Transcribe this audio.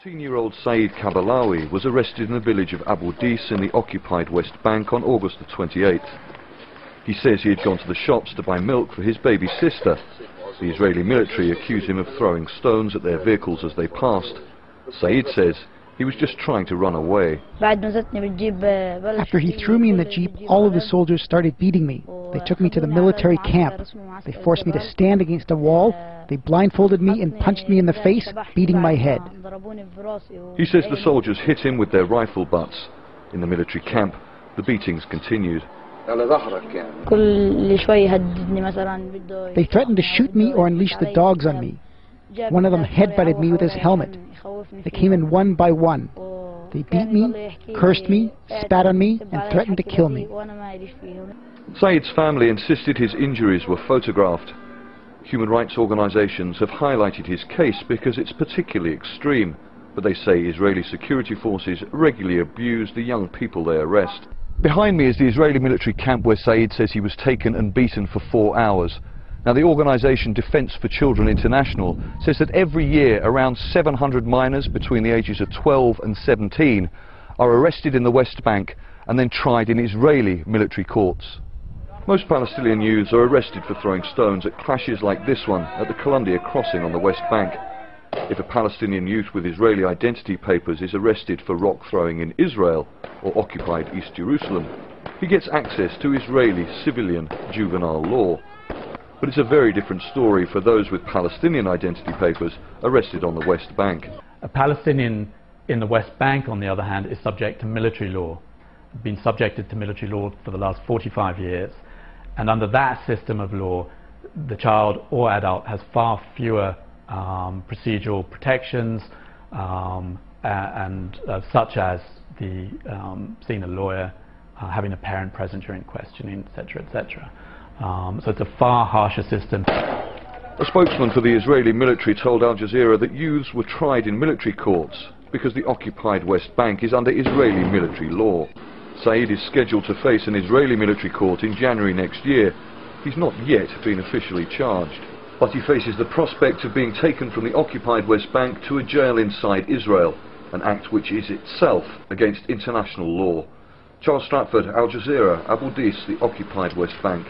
14-year-old Saeed Kabalawi was arrested in the village of Abu Dis in the occupied West Bank on August the 28th. He says he had gone to the shops to buy milk for his baby sister. The Israeli military accuse him of throwing stones at their vehicles as they passed. Saeed says he was just trying to run away. After he threw me in the jeep, all of the soldiers started beating me. They took me to the military camp. They forced me to stand against a wall. They blindfolded me and punched me in the face, beating my head. He says the soldiers hit him with their rifle butts. In the military camp, the beatings continued. They threatened to shoot me or unleash the dogs on me. One of them headbutted me with his helmet. They came in one by one. They beat me, cursed me, spat on me, and threatened to kill me. Saeed's family insisted his injuries were photographed. Human rights organizations have highlighted his case because it's particularly extreme, but they say Israeli security forces regularly abuse the young people they arrest. Behind me is the Israeli military camp where Saeed says he was taken and beaten for 4 hours. Now, the organization Defense for Children International says that every year around 700 minors between the ages of 12 and 17 are arrested in the West Bank and then tried in Israeli military courts. Most Palestinian youths are arrested for throwing stones at clashes like this one at the Columbia crossing on the West Bank. If a Palestinian youth with Israeli identity papers is arrested for rock throwing in Israel or occupied East Jerusalem, he gets access to Israeli civilian juvenile law. But it's a very different story for those with Palestinian identity papers arrested on the West Bank. A Palestinian in the West Bank, on the other hand, is subject to military law, been subjected to military law for the last 45 years. And under that system of law, the child or adult has far fewer procedural protections, such as seeing a lawyer, having a parent present during questioning, etc., etc. So it's a far harsher system. A spokesman for the Israeli military told Al Jazeera that youths were tried in military courts because the occupied West Bank is under Israeli military law. Saeed is scheduled to face an Israeli military court in January next year. He's not yet been officially charged, but he faces the prospect of being taken from the occupied West Bank to a jail inside Israel, an act which is itself against international law. Charles Stratford, Al Jazeera, Abu Dis, the occupied West Bank.